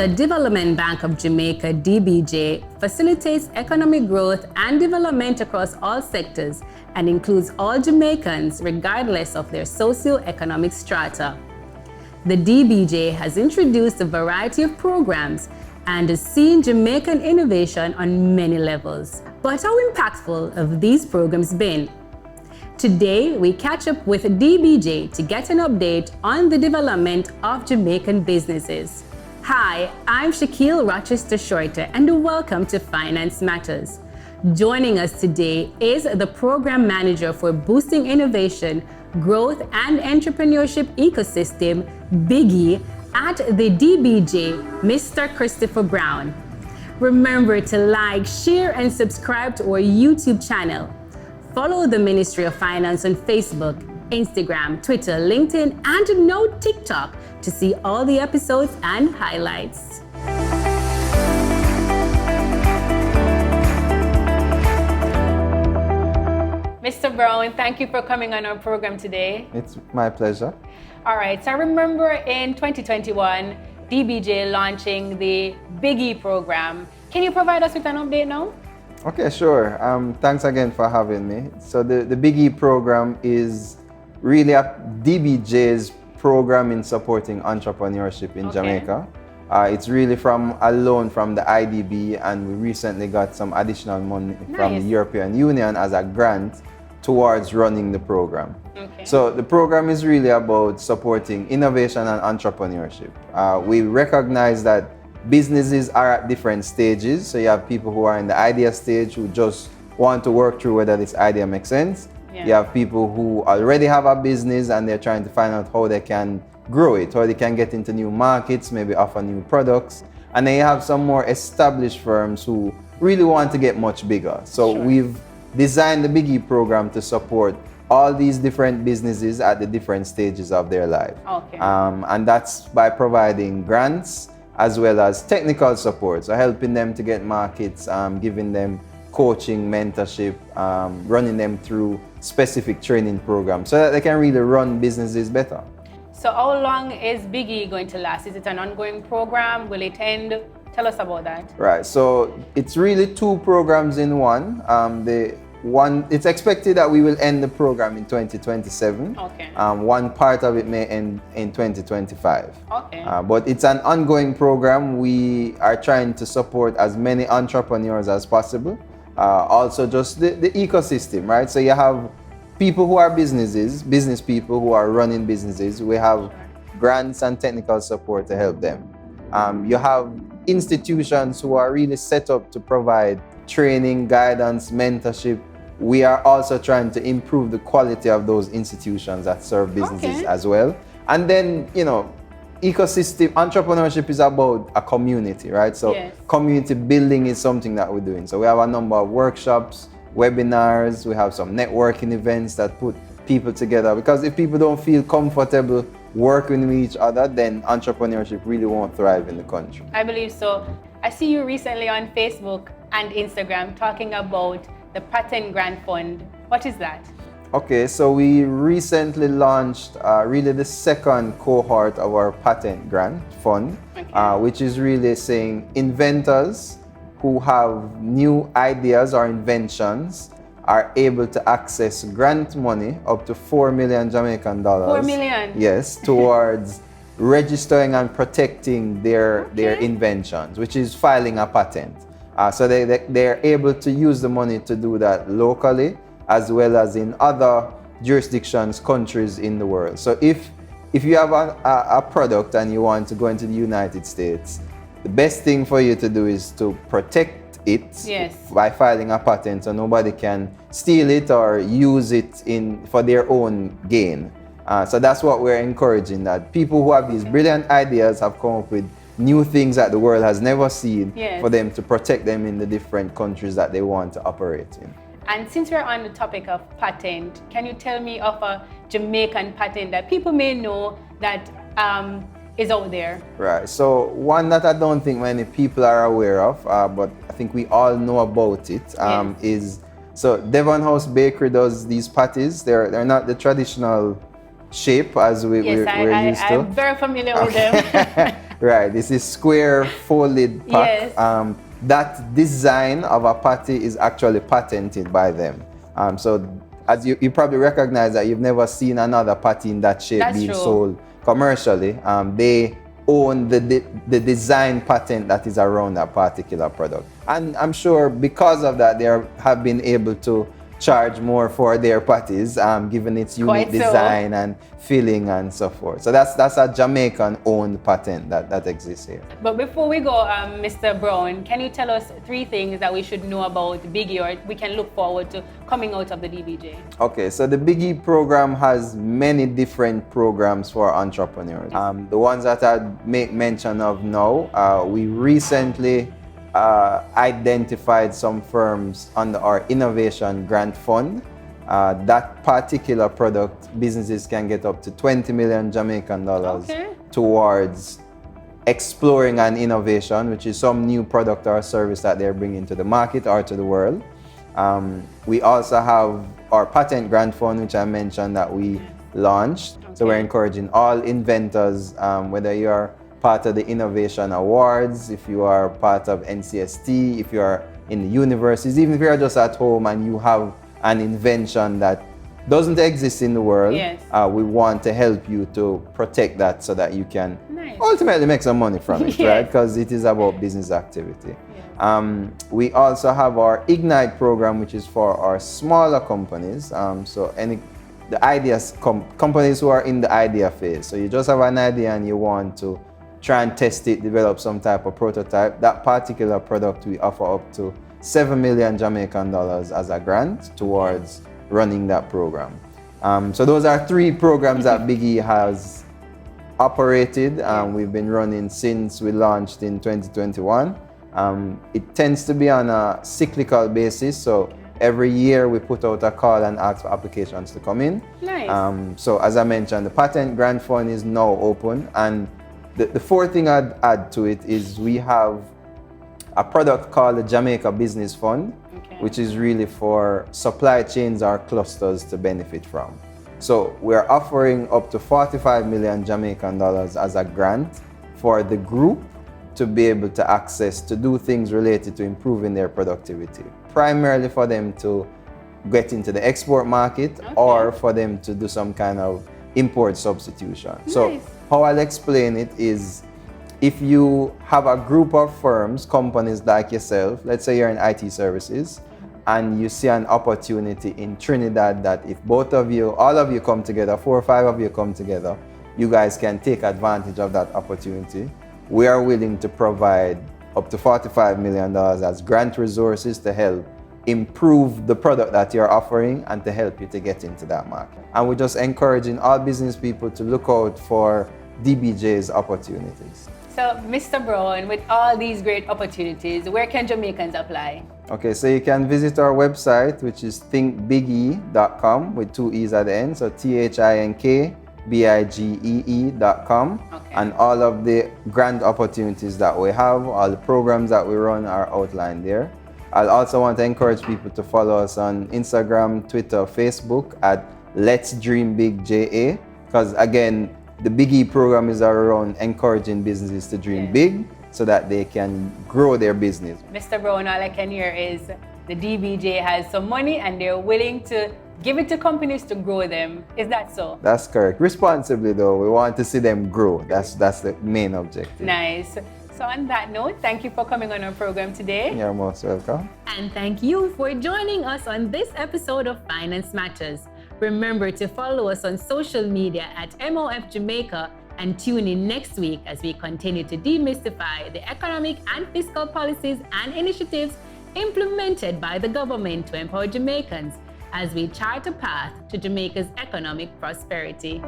The Development Bank of Jamaica, DBJ, facilitates economic growth and development across all sectors and includes all Jamaicans regardless of their socio-economic strata. The DBJ has introduced a variety of programs and has seen Jamaican innovation on many levels. But how impactful have these programs been? Today, we catch up with DBJ to get an update on the development of Jamaican businesses. Hi, I'm Shaquille Rochester Shorter and welcome to Finance Matters. Joining us today is the Program Manager for Boosting Innovation, Growth and Entrepreneurship Ecosystem, BIGEE, at the DBJ, Mr. Christopher Brown. Remember to like, share and subscribe to our YouTube channel. Follow the Ministry of Finance on Facebook, Instagram, Twitter, LinkedIn, and now TikTok to see all the episodes and highlights. Mr. Brown, thank you for coming on our program today. It's my pleasure. All right, so I remember in 2021, DBJ launching the BIGEE program. Can you provide us with an update now? Okay, sure. Thanks again for having me. So the BIGEE program is really a DBJ's program in supporting entrepreneurship in Jamaica. It's really from a loan from the IDB, and we recently got some additional money from the European Union as a grant towards running the program. So the program is really about supporting innovation and entrepreneurship. We recognize that businesses are at different stages. So you have people who are in the idea stage who just want to work through whether this idea makes sense. You have people who already have a business and they're trying to find out how they can grow it, how they can get into new markets, maybe offer new products. And then you have some more established firms who really want to get much bigger. So we've designed the BIGEE program to support all these different businesses at the different stages of their life. And that's by providing grants as well as technical support, so helping them to get markets, giving them coaching, mentorship, running them through specific training programs so that they can really run businesses better. So how long is BIGEE going to last? Is it an ongoing program? Will it end? Tell us about that. Right, so it's really two programs in one. It's expected that we will end the program in 2027. One part of it may end in 2025. But it's an ongoing program. We are trying to support as many entrepreneurs as possible. Also just the ecosystem, right? So you have people who are business people who are running businesses. We have grants and technical support to help them. You have institutions who are really set up to provide training, guidance, mentorship. We are also trying to improve the quality of those institutions that serve businesses as well. And then, ecosystem entrepreneurship is about a community, right? So community building is something that we're doing. So we have a number of workshops, webinars, we have some networking events that put people together, because if people don't feel comfortable working with each other, then entrepreneurship really won't thrive in the country. I believe so. I see you recently on Facebook and Instagram talking about the Patent Grant Fund. What is that? Okay, so we recently launched really the second cohort of our Patent Grant Fund, which is really saying inventors who have new ideas or inventions are able to access grant money up to 4 million Jamaican dollars. 4 million? Yes, towards registering and protecting their inventions, which is filing a patent. So they're able to use the money to do that locally as well as in other jurisdictions, countries in the world. So if you have a product and you want to go into the United States, the best thing for you to do is to protect it by filing a patent so nobody can steal it or use it for their own gain. So that's what we're encouraging, that people who have these brilliant ideas have come up with new things that the world has never seen for them to protect them in the different countries that they want to operate in. And since we're on the topic of patent, can you tell me of a Jamaican patent that people may know that is out there? Right, so one that I don't think many people are aware of, but I think we all know about it, is, so Devon House Bakery does these patties. They're not the traditional shape as we're used to. I'm very familiar with them. Right, this is square folded pack. Yes. That design of a patty is actually patented by them. So as you probably recognize that you've never seen another patty in that shape being sold commercially. They own the design patent that is around that particular product. And I'm sure because of that, they have been able to charge more for their patties, given its unique design and filling and so forth. So that's a Jamaican-owned patent that exists here. But before we go, Mr. Brown, can you tell us 3 things that we should know about BIGEE, or we can look forward to coming out of the DBJ? Okay, so the BIGEE program has many different programs for entrepreneurs. The ones that I make mention of now, we recently identified some firms under our Innovation Grant Fund. That particular product, businesses can get up to 20 million Jamaican dollars towards exploring an innovation, which is some new product or service that they're bringing to the market or to the world. We also have our Patent Grant Fund, which I mentioned that we launched. So we're encouraging all inventors, whether you're part of the Innovation Awards, if you are part of NCST, if you are in the universities, even if you're just at home and you have an invention that doesn't exist in the world, we want to help you to protect that so that you can ultimately make some money from it, right? Because it is about business activity. We also have our Ignite program, which is for our smaller companies. So companies who are in the idea phase. So you just have an idea and you want to try and test it, develop some type of prototype. That particular product we offer up to 7 million Jamaican dollars as a grant towards running that program. So those are 3 programs that BIGEE has operated. We've been running since we launched in 2021. It tends to be on a cyclical basis, so every year we put out a call and ask for applications to come in. So as I mentioned, the Patent Grant Fund is now open, and the 4th thing I'd add to it is we have a product called the Jamaica Business Fund, which is really for supply chains or clusters to benefit from. So we're offering up to 45 million Jamaican dollars as a grant for the group to be able to access to do things related to improving their productivity, primarily for them to get into the export market or for them to do some kind of import substitution. So how I'll explain it is, if you have a group of firms, companies like yourself, let's say you're in IT services, and you see an opportunity in Trinidad that if both of you, all of you come together, 4 or 5 of you come together, you guys can take advantage of that opportunity. We are willing to provide up to $45 million as grant resources to help improve the product that you're offering and to help you to get into that market. And we're just encouraging all business people to look out for DBJ's opportunities. So, Mr. Brown, with all these great opportunities, where can Jamaicans apply? Okay, so you can visit our website, which is thinkbigee.com with 2 E's at the end. So thinkbigee.com. And all of the grant opportunities that we have, all the programs that we run are outlined there. I'll also want to encourage people to follow us on Instagram, Twitter, Facebook at Let's Dream Big JA, because again, the BIGEE program is around encouraging businesses to dream big so that they can grow their business. Mr. Brown, all I can hear is the DBJ has some money and they're willing to give it to companies to grow them. Is that so? That's correct. Responsibly though, we want to see them grow. That's the main objective. Nice. So on that note, thank you for coming on our program today. You're most welcome. And thank you for joining us on this episode of Finance Matters. Remember to follow us on social media at MOF Jamaica and tune in next week as we continue to demystify the economic and fiscal policies and initiatives implemented by the government to empower Jamaicans as we chart a path to Jamaica's economic prosperity.